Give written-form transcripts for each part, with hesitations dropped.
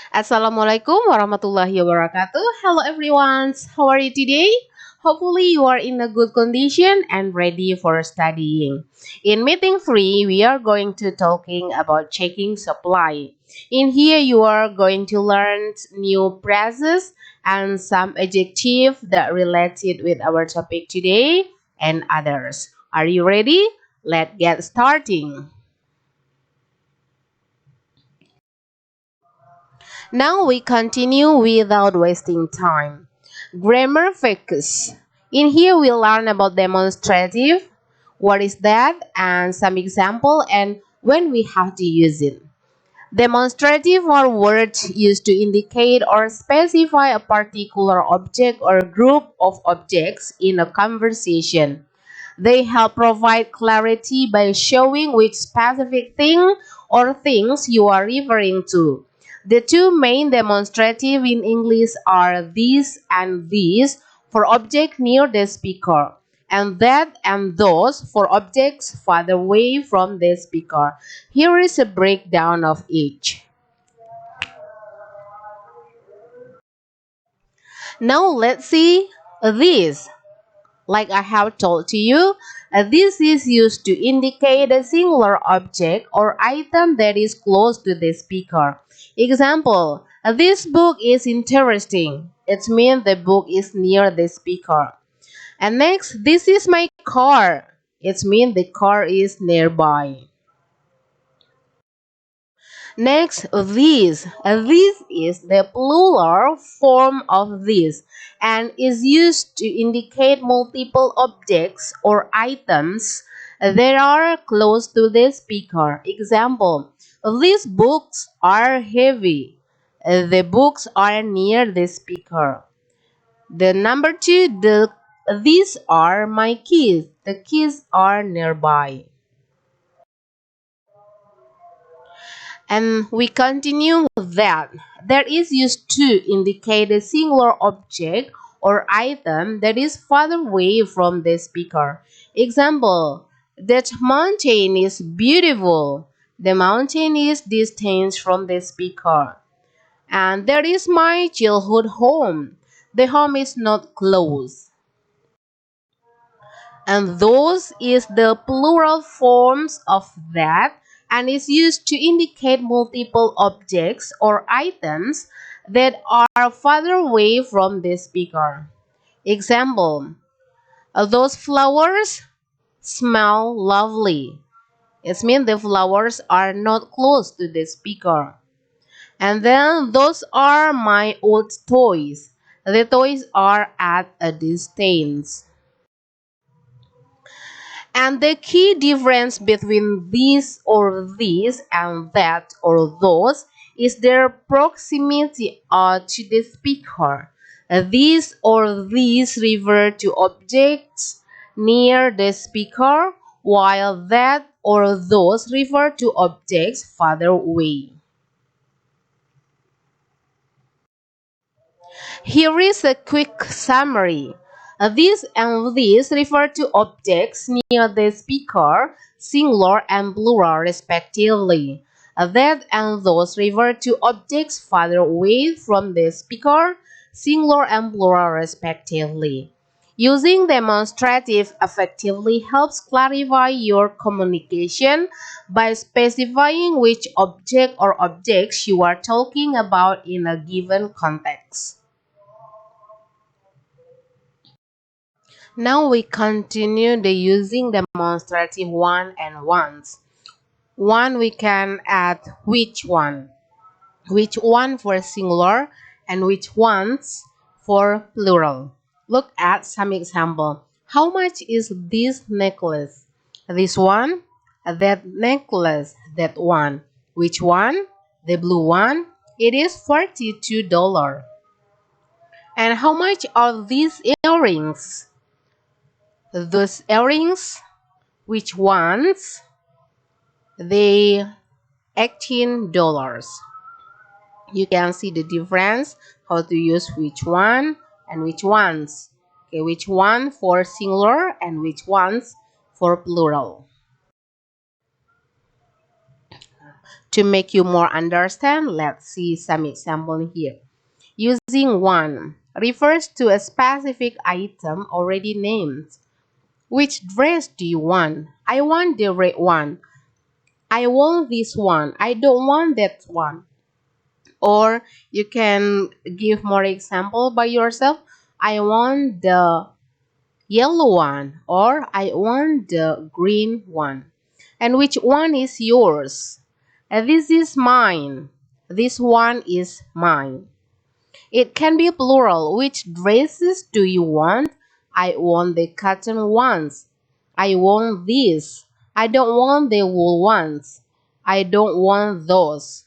Assalamualaikum warahmatullahi wabarakatuh. Hello everyone. How are you today? Hopefully you are in a good condition and ready for studying. In meeting 3, we are going to talking about checking supply. In here you are going to learn new phrases and some adjective that related with our topic today and others. Are you ready? Let's get starting. Now we continue without wasting time. Grammar focus. In here we learn about demonstrative, what is that, and some example and when we have to use it. Demonstrative are words used to indicate or specify a particular object or group of objects in a conversation. They help provide clarity by showing which specific thing or things you are referring to. The two main demonstrative in English are this and this for objects near the speaker, and that and those for objects farther away from the speaker. Here is a breakdown of each. Now let's see this. Like I have told to you, this is used to indicate a singular object or item that is close to the speaker. Example, this book is interesting. It means the book is near the speaker. And next, this is my car. It means the car is nearby. Next, this. This is the plural form of this and is used to indicate multiple objects or items that are close to the speaker. Example, these books are heavy. The books are near the speaker. The number two, these are my keys. The keys are nearby. And we continue with that. That is used to indicate a singular object or item that is far away from the speaker. Example, that mountain is beautiful. The mountain is distant from the speaker. And that is my childhood home. The home is not close. And those is the plural forms of that and is used to indicate multiple objects or items that are farther away from the speaker. Example, those flowers smell lovely. It means the flowers are not close to the speaker. And then those are my old toys. The toys are at a distance. And the key difference between this or this and that or those is their proximity to the speaker. This or these refer to objects near the speaker, while that or those refer to objects farther away. Here is a quick summary. This and this refer to objects near the speaker, singular and plural respectively. That and those refer to objects farther away from the speaker, singular and plural respectively. Using demonstrative effectively helps clarify your communication by specifying which object or objects you are talking about in a given context. Now we continue the using demonstrative one and ones. One we can add which one for singular and which ones for plural. Look at some example. How much is this necklace? This one, that necklace, that one. Which one? The blue one. It is $42. And how much are these earrings? Those earrings, which ones? They $18. You can see the difference, how to use which one and which ones. Okay, which one for singular and which ones for plural. To make you more understand, let's see some example here. Using one refers to a specific item already named. Which dress do you want? I want the red one. I want this one. I don't want that one. Or you can give more example by yourself. I want the yellow one, or I want the green one. And which one is yours? This is mine. This one is mine. It can be plural. Which dresses do you want? I want the cotton ones. I want these. I don't want the wool ones. I don't want those.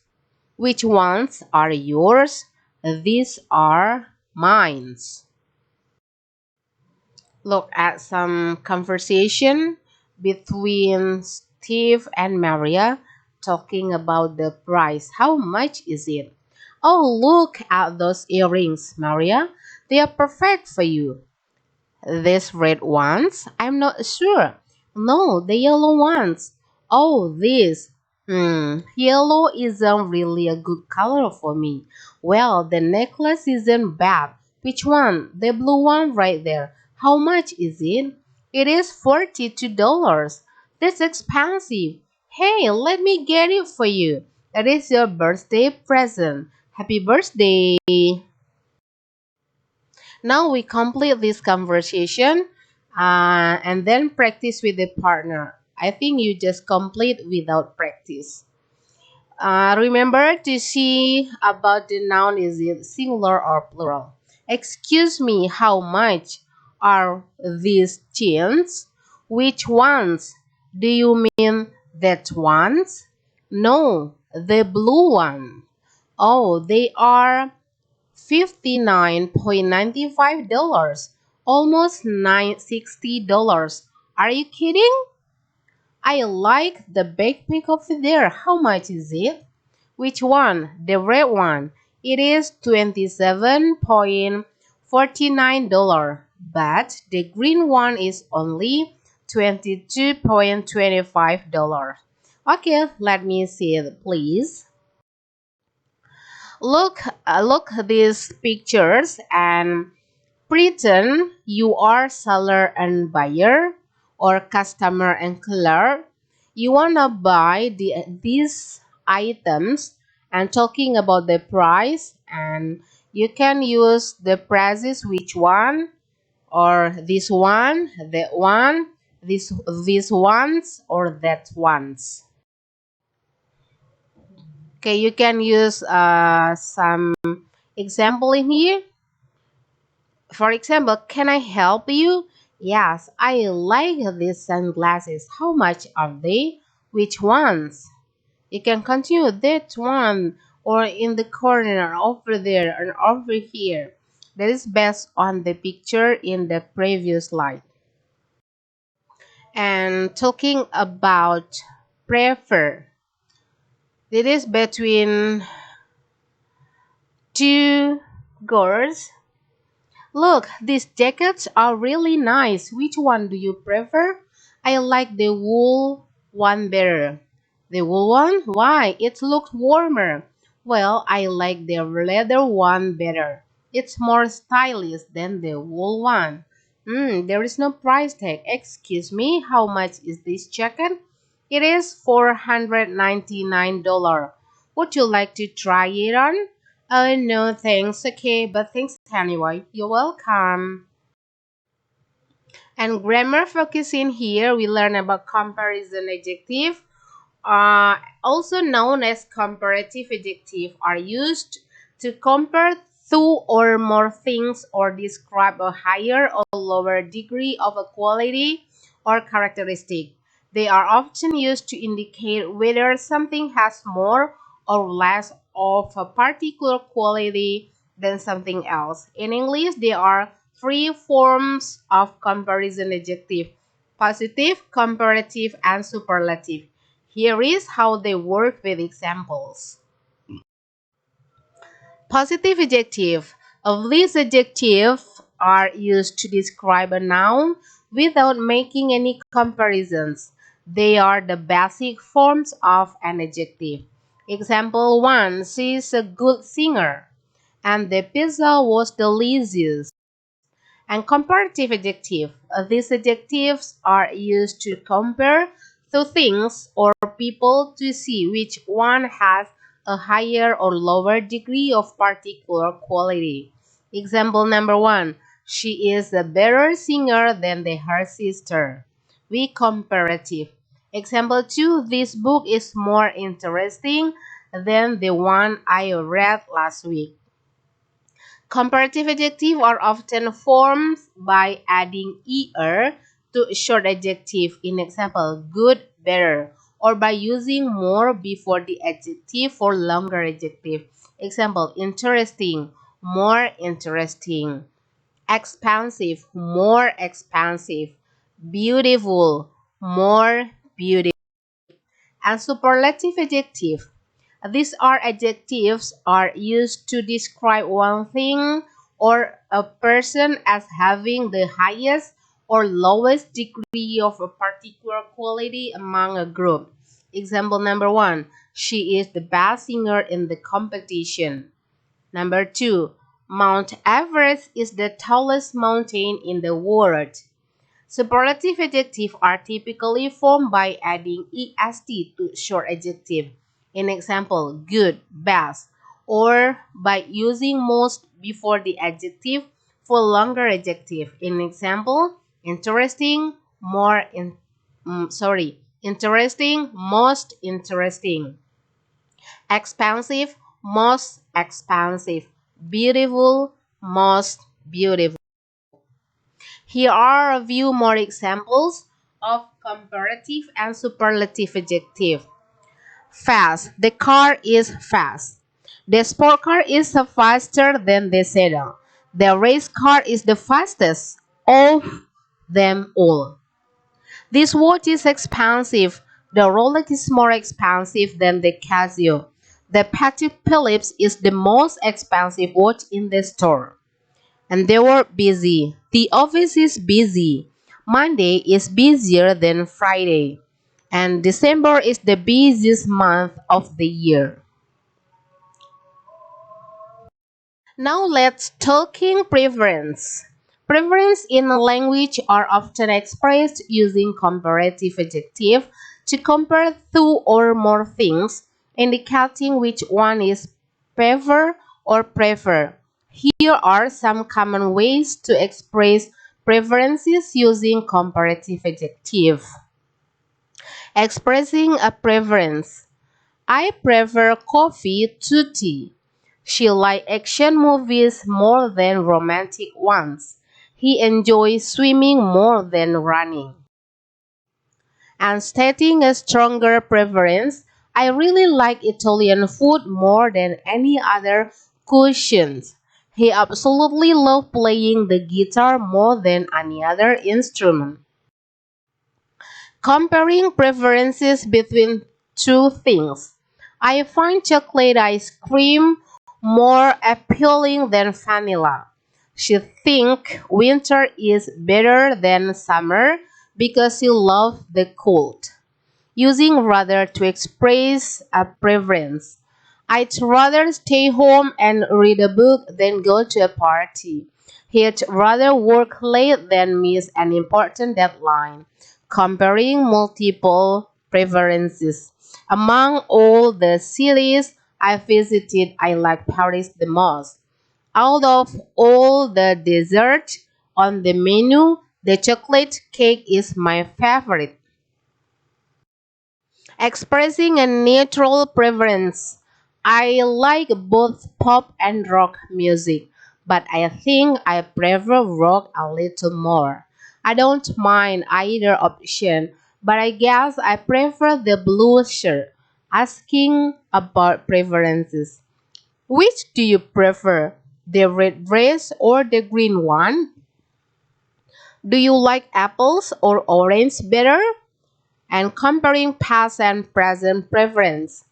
Which ones are yours? These are mine. Look at some conversation between Steve and Maria talking about the price. How much is it? Oh, look at those earrings, Maria. They are perfect for you. These red ones? I'm not sure. No, the yellow ones. Oh, these. Yellow isn't really a good color for me. Well, the necklace isn't bad. Which one? The blue one right there. How much is it? It is $42. That's expensive. Hey, let me get it for you. That is your birthday present. Happy birthday. Now we complete this conversation and then practice with the partner. I think you just complete without practice. Remember to see about the noun, is it singular or plural. Excuse me, how much are these jeans? Which ones? Do you mean that ones? No, the blue one. Oh, they are $59.95, almost $60. Are you kidding? I like the backpack over there. How much is it? Which one? The red one. It is $27.49, but the green one is only $22.25. Okay, let me see it, please. Look at these pictures and pretend you are seller and buyer, or customer and clerk. You wanna buy these items and talking about the price, and you can use the prices, which one, or this one, that one, these ones, or that ones. Okay, you can use some example in here. For example, can I help you? Yes, I like these sunglasses. How much are they? Which ones? You can continue that one, or in the corner over there and over here. That is based on the picture in the previous slide. And talking about prefer, it is between two girls. Look, these jackets are really nice. Which one do you prefer? I like the wool one better. The wool one? Why? It looks warmer. Well, I like the leather one better. It's more stylish than the wool one. There is no price tag. Excuse me, how much is this jacket? It is $499. Would you like to try it on? Oh, no, thanks. Okay, but thanks anyway. You're welcome. And grammar focusing here, we learn about comparison adjective, also known as comparative adjective, are used to compare two or more things or describe a higher or lower degree of a quality or characteristic. They are often used to indicate whether something has more or less of a particular quality than something else. In English, there are three forms of comparison adjective: positive, comparative, and superlative. Here is how they work with examples. Positive adjective. Of these adjectives are used to describe a noun without making any comparisons. They are the basic forms of an adjective. Example 1. She is a good singer, and the pizza was delicious. And comparative adjective. These adjectives are used to compare two things or people to see which one has a higher or lower degree of particular quality. Example number 1. She is a better singer than her sister. We comparative. Example 2. This book is more interesting than the one I read last week. Comparative adjectives are often formed by adding er to a short adjective, in example, good, better, or by using more before the adjective for longer adjective. Example, interesting, more interesting, expansive, more expansive, beautiful, more beautiful, and superlative adjective. These are adjectives are used to describe one thing or a person as having the highest or lowest degree of a particular quality among a group. Example number 1. She is the best singer in the competition. Number 2. Mount Everest is the tallest mountain in the world. Superlative adjectives are typically formed by adding est to short adjective. In example, good, best, or by using most before the adjective for longer adjective. In example, interesting, interesting, most interesting, expansive, most expansive, beautiful, most beautiful. Here are a few more examples of comparative and superlative adjective. Fast. The car is fast. The sport car is faster than the sedan. The race car is the fastest of them all. This watch is expensive. The Rolex is more expensive than the Casio. The Patek Philippe is the most expensive watch in the store. And they were busy. The office is busy. Monday is busier than Friday. And December is the busiest month of the year. Now let's talking preference. Preference in a language are often expressed using comparative adjective to compare two or more things, indicating which one is prefer or prefer. Here are some common ways to express preferences using comparative adjective. Expressing a preference. I prefer coffee to tea. She likes action movies more than romantic ones. He enjoys swimming more than running. And stating a stronger preference, I really like Italian food more than any other cuisines. He absolutely loves playing the guitar more than any other instrument. Comparing preferences between two things. I find chocolate ice cream more appealing than vanilla. She thinks winter is better than summer because she loves the cold. Using rather to express a preference. I'd rather stay home and read a book than go to a party. He'd rather work late than miss an important deadline. Comparing multiple preferences. Among all the cities I visited, I like Paris the most. Out of all the desserts on the menu, the chocolate cake is my favorite. Expressing a neutral preference. I like both pop and rock music, but I think I prefer rock a little more. I don't mind either option, but I guess I prefer the blue shirt. Asking about preferences. Which do you prefer? The red dress or the green one? Do you like apples or orange better? And comparing past and present preference.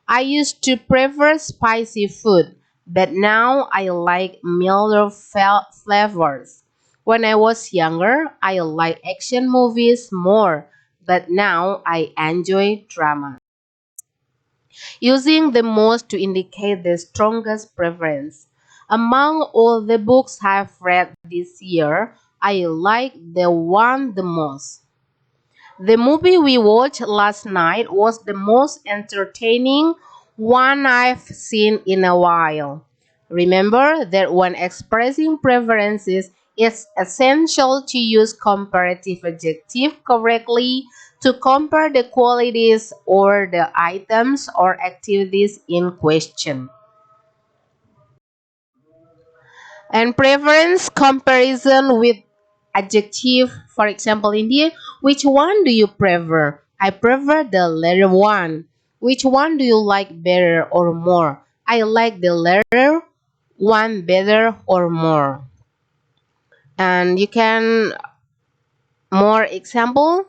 I used to prefer spicy food, but now I like milder flavors. When I was younger, I liked action movies more, but now I enjoy drama. using the most to indicate the strongest preference. Among all the books I've read this year, I like the one the most. The movie we watched last night was the most entertaining one I've seen in a while. Remember that when expressing preferences, it's essential to use comparative adjective correctly to compare the qualities or the items or activities in question. And preference comparison with adjective, for example, in here, which one do you prefer? I prefer the letter one. Which one do you like better or more? I like the letter one better or more. And you can more example,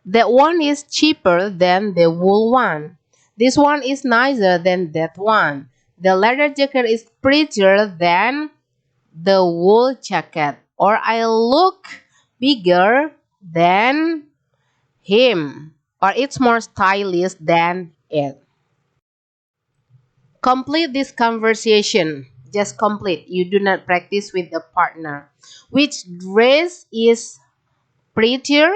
that one is cheaper than the wool one. This one is nicer than that one. The leather jacket is prettier than the wool jacket, or I look bigger than him, or it's more stylish than it. Complete this conversation. Just complete. You do not practice with the partner. Which dress is prettier?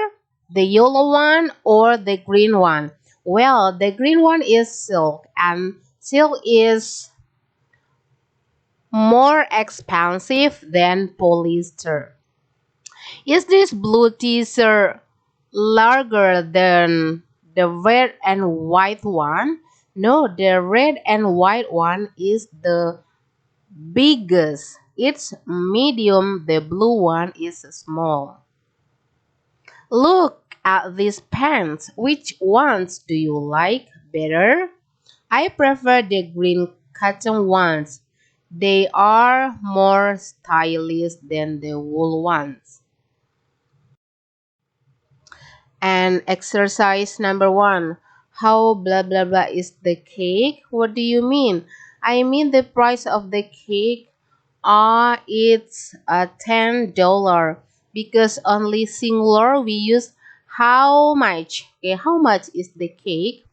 The yellow one or the green one? Well, the green one is silk, and silk is more expensive than polyester. Is this blue t-shirt larger than the red and white one? No, the red and white one is the biggest. It's medium, the blue one is small. Look at these pants. Which ones do you like better? I prefer the green cotton ones. They are more stylish than the wool ones. And exercise number one. How blah blah blah is the cake? What do you mean? I mean the price of the cake. It's $10 because only singular we use how much. Okay, how much is the cake?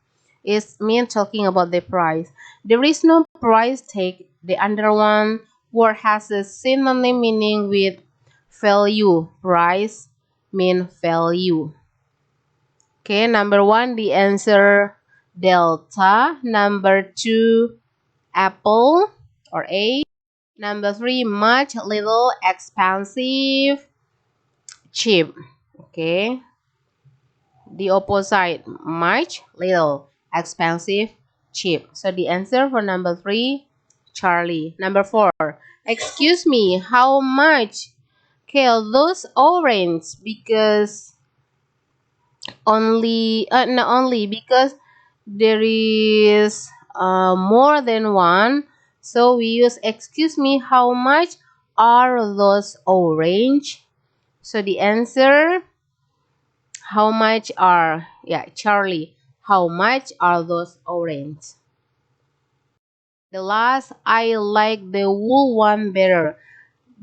Is mean talking about the price. There is no price tag. The under one word has a synonym meaning with value. Price mean value. Okay, number one, the answer delta. Number two, apple or A. Number three, much, little, expensive, cheap. Okay, the opposite, much, little, expensive, cheap. So the answer for number three, Charlie. Number four, excuse me, how much? Okay, those orange because not only because there is more than one, so we use excuse me, how much are those orange? So the answer, how much are, yeah, Charlie, how much are those orange? The last, I like the wool one better.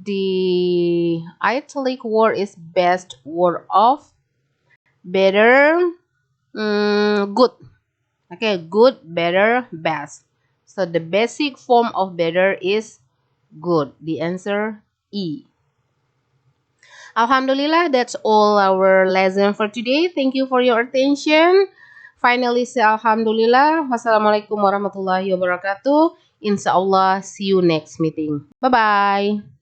The italic word is best word of better, good. Okay, good, better, best. So the basic form of better is good. The answer E. Alhamdulillah, that's all our lesson for today. Thank you for your attention. Finally, say Alhamdulillah. Wassalamualaikum warahmatullahi wabarakatuh. Insya Allah, see you next meeting. Bye-bye.